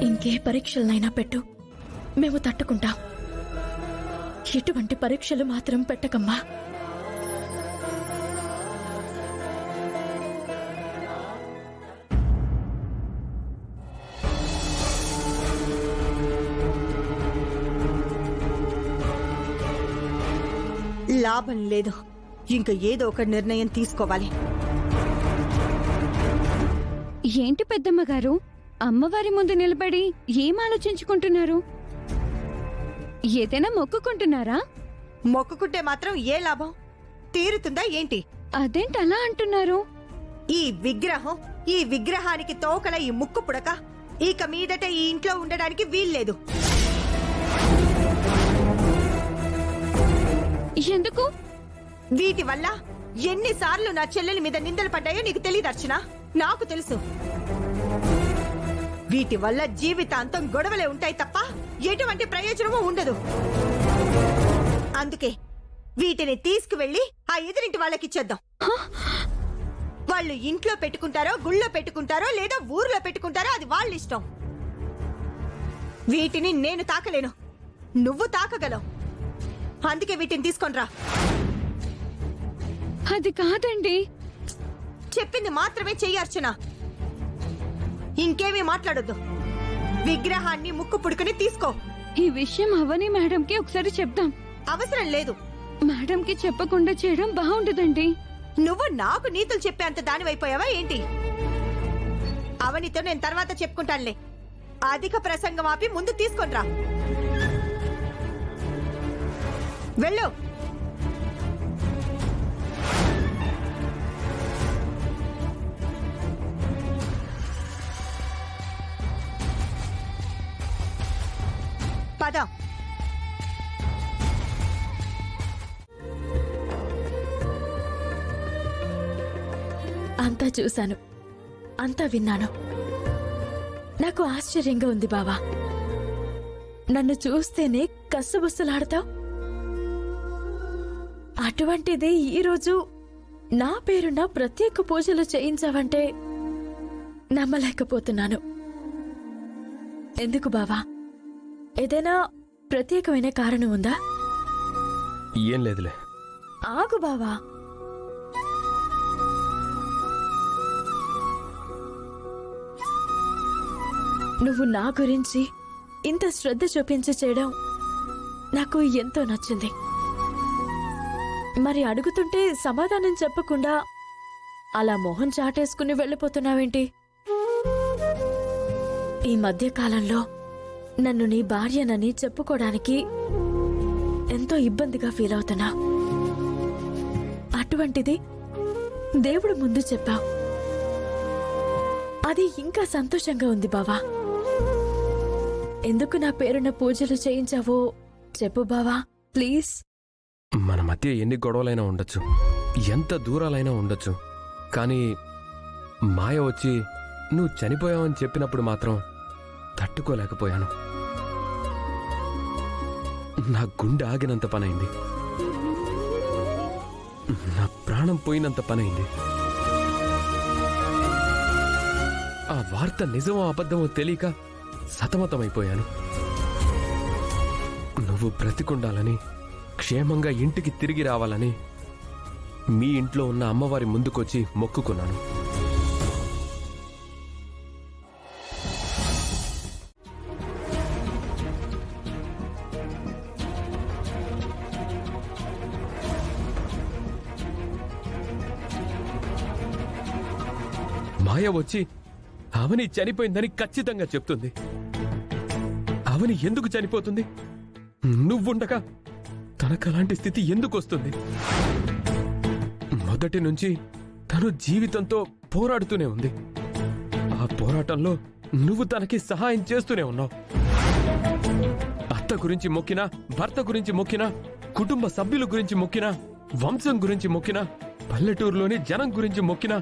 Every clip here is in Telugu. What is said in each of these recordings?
ఇంకే పరీక్షలనైనా పెట్టు, మేము తట్టుకుంటాం. ఎటువంటి పరీక్షలు మాత్రం పెట్టకమ్మా. లాభం లేదు. ఇంక ఏదో ఒక నిర్ణయం తీసుకోవాలి. ఏంటి పెద్దమ్మ గారు, అమ్మవారి ముందు నిలబడి ఏం ఆలోచించుకుంటున్నారు? ఏదైనా మొక్కుకుంటున్నారా? మొక్కుకుంటే మాత్రం ఏ లాభం? తీరుతుందా ఏంటి? అదేంటి అలా అంటున్నారు? ఈ విగ్రహానికి తోకల ఈ ముక్కు పుడక ఇక మీదట ఈ ఇంట్లో ఉండడానికి వీల్లేదు. ఎందుకు? వీటి వల్ల ఎన్నిసార్లు నా చెల్లెలి మీద నిందలు పడ్డాయో నీకు తెలియదు అర్చన. నాకు తెలుసు. వీటి వల్ల జీవితాంతం గొడవలే ఉంటాయి తప్ప ఎటువంటి ప్రయోజనమూ ఉండదు. అందుకే వీటిని తీసుకువెళ్లి ఆ ఎదురింటి వాళ్ళకిచ్చేద్దాం. వాళ్ళు ఇంట్లో పెట్టుకుంటారో, గుళ్ళో పెట్టుకుంటారో, లేదా ఊర్లో పెట్టుకుంటారో అది వాళ్ళ ఇష్టం. వీటిని నేను తాకలేను, నువ్వు తాకగలవు. అందుకే వీటిని తీసుకొనిరా. అది కాదండి. చెప్పింది మాత్రమే చెయ్యి అర్చన. ఇంకేమీ మాట్లాడొద్దు. విగ్రహాన్ని ముక్కు పుడుకుని తీసుకో. ఈ విషయం అవని మేడంకి ఒకసారి చెప్దాం. అవసరం లేదు. మేడంకి చెప్పకుండా చేయడం బాగుండదండి. నువ్వు నాకు నీతులు చెప్పేంత దానివైపోయావా ఏంటి? అవనితో నేను తర్వాత చెప్పుకుంటానులే. అధిక ప్రసంగం ఆపి ముందు తీసుకొనిరా. వెళ్ళు. పద. అంతా చూశాను, అంతా విన్నాను. నాకు ఆశ్చర్యంగా ఉంది బావా. నన్ను చూస్తేనే కస్సబుస్సలాడతావు. అటువంటిది ఈరోజు నా పేరున ప్రత్యేక పూజలు చేయించావంటే నమ్మలేకపోతున్నాను. ఎందుకు బావా? ఏదైనా ప్రత్యేకమైన కారణం ఉందా? ఏం లేదులే. ఆగు బావా. నువ్వు నా గురించి ఇంత శ్రద్ధ చూపించి చేయడం నాకు ఎంతో నచ్చింది. మరి అడుగుతుంటే సమాధానం చెప్పకుండా అలా మొహం చాటేసుకుని వెళ్ళిపోతున్నావేంటి? ఈ మధ్యకాలంలో నన్ను నీ భార్యనని చెప్పుకోవడానికి ఎంతో ఇబ్బందిగా ఫీల్ అవుతున్నా. అటువంటిది దేవుడు ముందు చెప్పావు. అది ఇంకా సంతోషంగా ఉంది బావా. ఎందుకు నా పేరున పూజలు చేయించావో చెప్పు బావా, ప్లీజ్. మన మధ్య ఎన్ని గొడవలైనా ఉండొచ్చు, ఎంత దూరాలైనా ఉండొచ్చు, కానీ మాయ వచ్చి నువ్వు చనిపోయావని చెప్పినప్పుడు మాత్రం తట్టుకోలేకపోయాను. నా గుండె ఆగినంత పనైంది, నా ప్రాణం పోయినంత పనైంది. ఆ వార్త నిజమో అబద్ధమో తెలియక సతమతమైపోయాను. నువ్వు బ్రతికుండాలని, క్షేమంగా ఇంటికి తిరిగి రావాలని మీ ఇంట్లో ఉన్న అమ్మవారి ముందుకొచ్చి మొక్కుకున్నాను. మాయ వచ్చి అవని చనిపోయిందని ఖచ్చితంగా చెప్తుంది. అవని ఎందుకు చనిపోతుంది? నువ్వుండగా తనకలాంటి స్థితి ఎందుకు వస్తుంది? మొదటి నుంచి తను జీవితంతో పోరాడుతూనే ఉంది. ఆ పోరాటంలో నువ్వు తనకి సహాయం చేస్తూనే ఉన్నావు. అత్త గురించి మొక్కినా, భర్త గురించి మొక్కినా, కుటుంబ సభ్యుల గురించి మొక్కినా, వంశం గురించి మొక్కినా, పల్లెటూరులోని జనం గురించి మొక్కినా,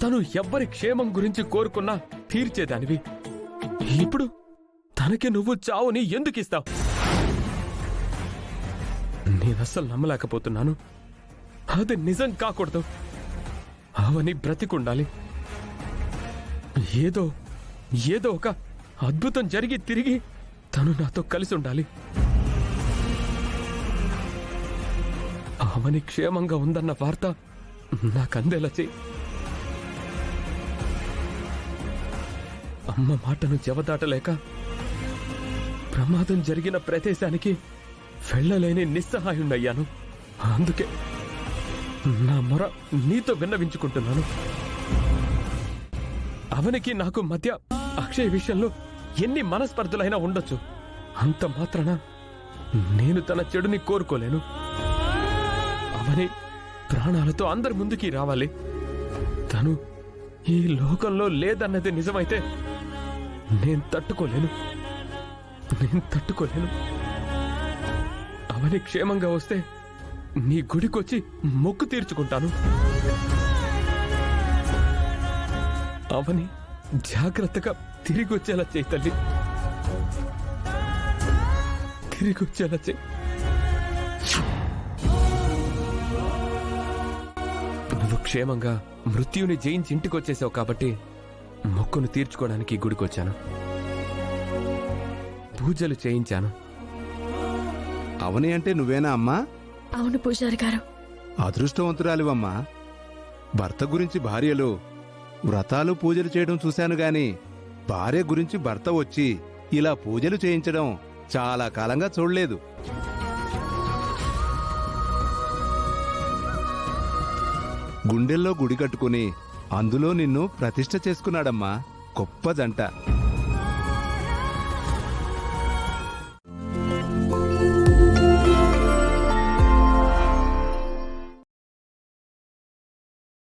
తను ఎవ్వరి క్షేమం గురించి కోరుకున్నా తీర్చేదానివి. ఇప్పుడు తనకి నువ్వు చావుని ఎందుకిస్తావు? నేనస్సలు నమ్మలేకపోతున్నాను. అది నిజం కాకూడదు. అవని బ్రతికుండాలి. ఏదో ఒక అద్భుతం జరిగి తిరిగి తను నాతో కలిసి ఉండాలి. అవని క్షేమంగా ఉందన్న వార్త నాకందేలా చెయ్యి. అమ్మ మాటను జవదాటలేక ప్రమాదం జరిగిన ప్రదేశానికి వెళ్ళలేని నిస్సహాయుణ్ణయ్యాను. అందుకే నా మొర నీతో విన్నవించుకుంటున్నాను. అవనికి నాకు మధ్య అక్షయ్ విషయంలో ఎన్ని మనస్పర్ధలైనా ఉండొచ్చు. అంత మాత్రాన నేను తన చెడుని కోరుకోలేను. అవని ప్రాణాలతో అందరి ముందుకి రావాలి. తను ఈ లోకంలో లేదన్నది నిజమైతే నేను తట్టుకోలేను. అవని క్షేమంగా వస్తే నీ గుడికొచ్చి మొక్కు తీర్చుకుంటాను. అవని జాగ్రత్తగా తిరిగి వచ్చేలా చేయి తల్లి, తిరిగి వచ్చేలా చేయి. నువ్వు క్షేమంగా మృత్యుని జయించి ఇంటికి వచ్చేసావు కాబట్టి మొక్కును తీర్చుకోవడానికి గుడికొచ్చాను. పూజలు చేయించాను. అవని అంటే నువ్వేనా అమ్మా? అవును పూజారి గారు. అదృష్టవంతురాలివమ్మా. భర్త గురించి భార్యలు వ్రతాలు పూజలు చేయడం చూశాను గాని భార్య గురించి భర్త వచ్చి ఇలా పూజలు చేయించడం చాలా కాలంగా చూడలేదు. గుండెల్లో గుడి కట్టుకుని అందులో నిన్ను ప్రతిష్ఠ చేసుకున్నాడమ్మా. గొప్ప జంట.